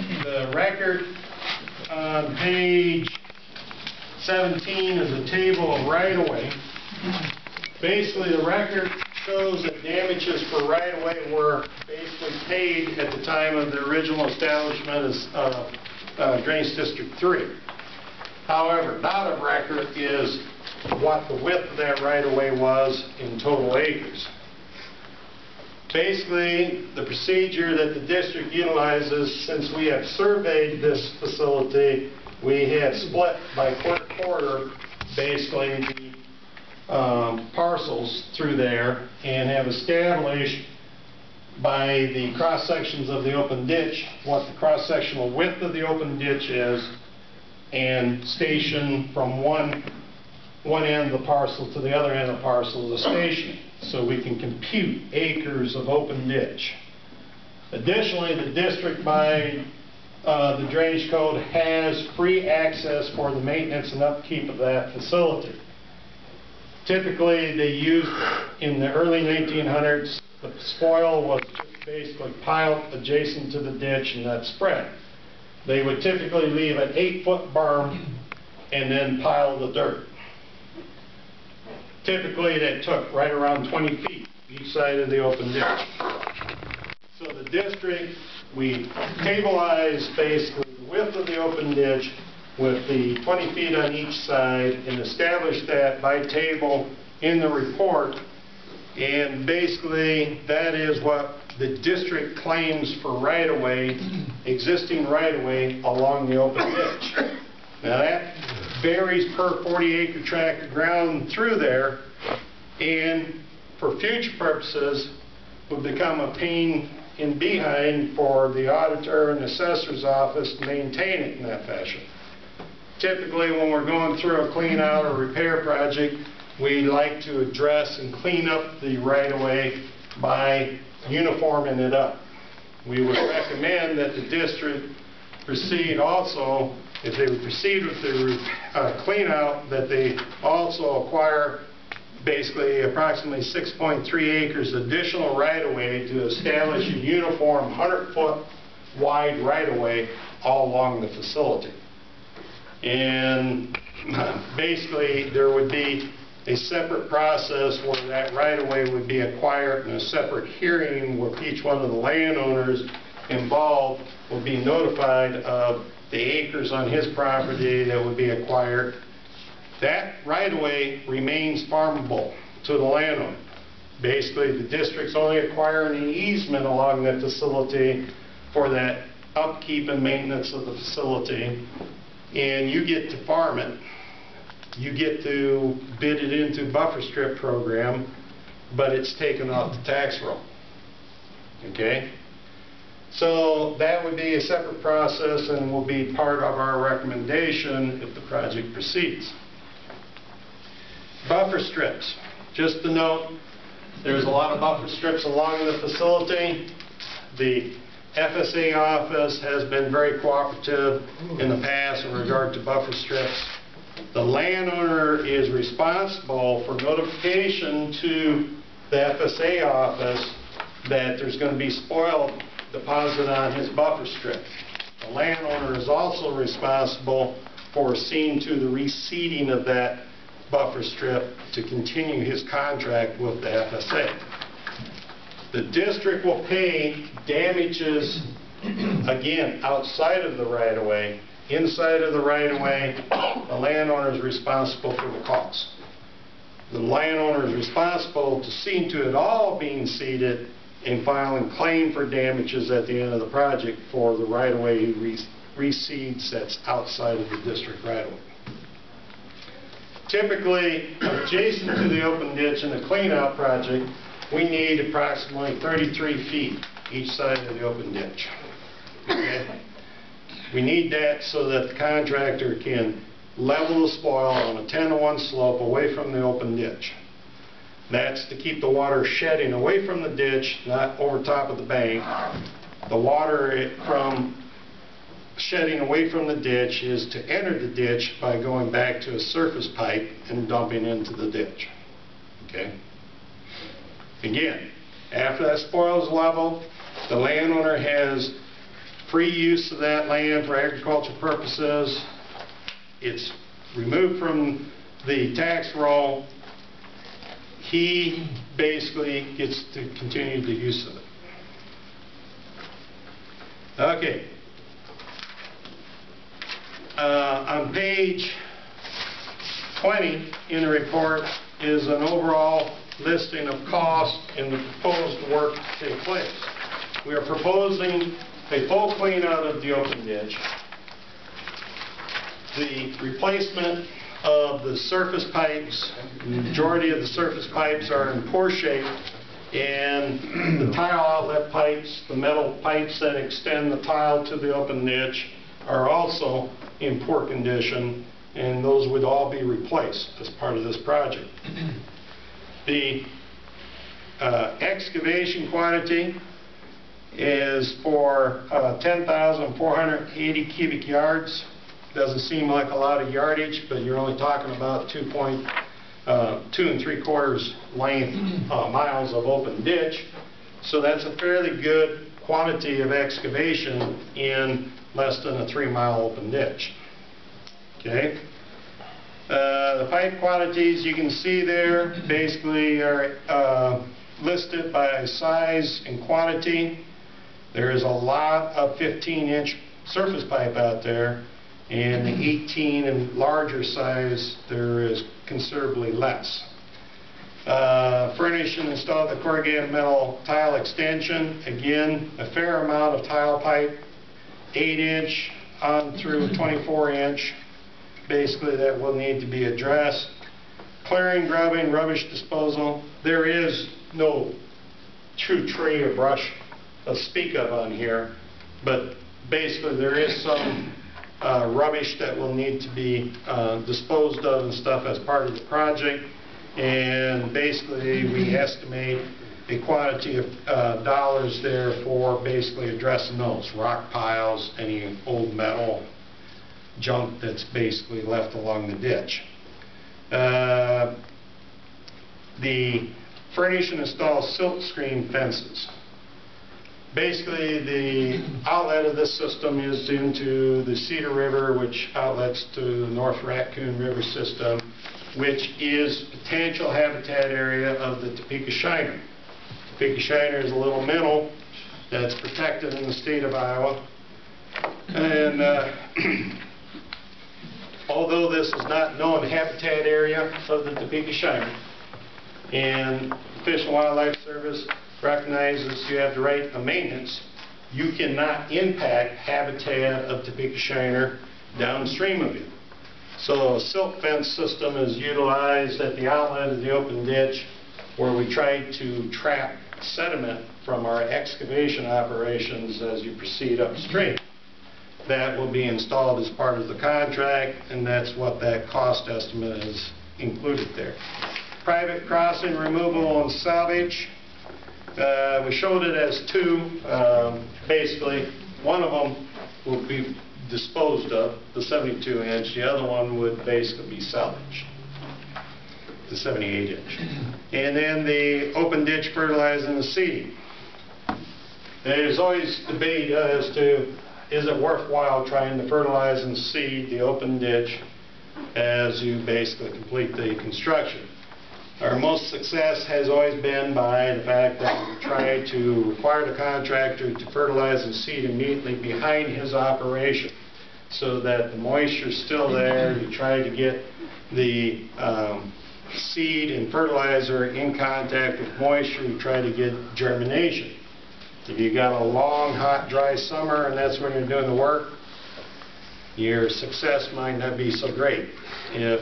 The record on page 17 is a table of right-of-way. Basically, the record shows that damages for right-of-way were basically paid at the time of the original establishment of Drainage District 3. However, not of record is what the width of that right-of-way was in total acres. Basically, the procedure that the district utilizes, since we have surveyed this facility, we have split by quarter basically the parcels through there and have established by the cross sections of the open ditch what the cross sectional width of the open ditch is, and station from one end of the parcel to the other end of the parcel is a station, so we can compute acres of open ditch. Additionally, the district by the drainage code has free access for the maintenance and upkeep of that facility. Typically, they used in the early 1900s, the spoil was just basically piled adjacent to the ditch and that spread. They would typically leave an 8-foot berm and then pile the dirt. Typically, that took right around 20 feet each side of the open ditch. So the district, we tableize basically the width of the open ditch with the 20 feet on each side and establish that by table in the report. And basically, that is what the district claims for right-of-way, existing right-of-way along the open ditch. Now that varies per 40-acre tract of ground through there, and for future purposes would become a pain in behind for the auditor and assessor's office to maintain it in that fashion. Typically, when we're going through a clean out or repair project, we like to address and clean up the right-of-way by uniforming it up. We would recommend that the district proceed also, if they would proceed with the clean out, that they also acquire basically approximately 6.3 acres additional right-of-way to establish a uniform 100-foot wide right-of-way all along the facility. And basically there would be a separate process where that right-of-way would be acquired and a separate hearing where each one of the landowners involved would be notified of the acres on his property that would be acquired. That right-of-way remains farmable to the landowner. Basically, the district's only acquiring an easement along that facility for that upkeep and maintenance of the facility, and you get to farm it. You get to bid it into buffer strip program, but it's taken off the tax roll. Okay? So that would be a separate process and will be part of our recommendation if the project proceeds. Buffer strips. Just to note, there's a lot of buffer strips along the facility. The FSA office has been very cooperative in the past in regard to buffer strips. The landowner is responsible for notification to the FSA office that there's going to be spoil deposited on his buffer strip. The landowner is also responsible for seeing to the reseeding of that buffer strip to continue his contract with the FSA. The district will pay damages, again, outside of the right-of-way. Inside of the right-of-way, the landowner is responsible for the cost. The landowner is responsible to see to it all being seeded and filing claim for damages at the end of the project for the right-of-way he reseeds that's outside of the district right-of-way. Typically, adjacent to the open ditch in the clean-out project, we need approximately 33 feet each side of the open ditch. Okay? We need that so that the contractor can level the spoil on a 10-to-1 slope away from the open ditch. That's to keep the water shedding away from the ditch, not over top of the bank. The water from shedding away from the ditch is to enter the ditch by going back to a surface pipe and dumping into the ditch. Okay? Again, after that spoil is leveled, the landowner has free use of that land for agricultural purposes. It's removed from the tax roll. He basically gets to continue the use of it. Okay. On page 20 in the report is an overall listing of costs and the proposed work to take place. We are proposing a full clean out of the open ditch, the replacement of the surface pipes. The majority of the surface pipes are in poor shape, and the tile outlet pipes, the metal pipes that extend the tile to the open ditch, are also in poor condition, and those would all be replaced as part of this project. The excavation quantity is for 10,480 cubic yards. Doesn't seem like a lot of yardage, but you're only talking about 2 3/4 length miles of open ditch. So that's a fairly good quantity of excavation in less than a 3-mile open ditch. Okay. The pipe quantities you can see there basically are listed by size and quantity. There is a lot of 15-inch surface pipe out there, and the 18 and larger size there is considerably less. Furnish and install the corrugated metal tile extension. Again, a fair amount of tile pipe, 8-inch on through 24-inch. Basically that will need to be addressed. Clearing, grubbing, rubbish disposal. There is no true tree or brush to speak of on here, but basically there is some rubbish that will need to be disposed of and stuff as part of the project, and basically we estimate a quantity of dollars there for basically addressing those rock piles, any old metal junk that's basically left along the ditch. The furnish and install silt screen fences. Basically the outlet of this system is into the Cedar River, which outlets to the North Raccoon River system, which is potential habitat area of the Topeka shiner. Topeka shiner is a little minnow that's protected in the state of Iowa, and although this is not known habitat area of the Topeka shiner, and Fish and Wildlife Service recognizes you have the right of maintenance, you cannot impact habitat of Topeka shiner downstream of you. So a silt fence system is utilized at the outlet of the open ditch, where we try to trap sediment from our excavation operations as you proceed upstream. That will be installed as part of the contract, and that's what that cost estimate is included there. Private crossing removal and salvage. We showed it as two. Basically, one of them will be disposed of, the 72-inch. The other one would basically be salvaged, the 78-inch. And then the open ditch fertilizing and seeding. There's always debate as to, is it worthwhile trying to fertilize and seed the open ditch as you basically complete the construction. Our most success has always been by the fact that we try to require the contractor to fertilize and seed immediately behind his operation, so that the moisture is still there. You try to get the seed and fertilizer in contact with moisture. You try to get germination. If you got a long, hot, dry summer and that's when you're doing the work, your success might not be so great. If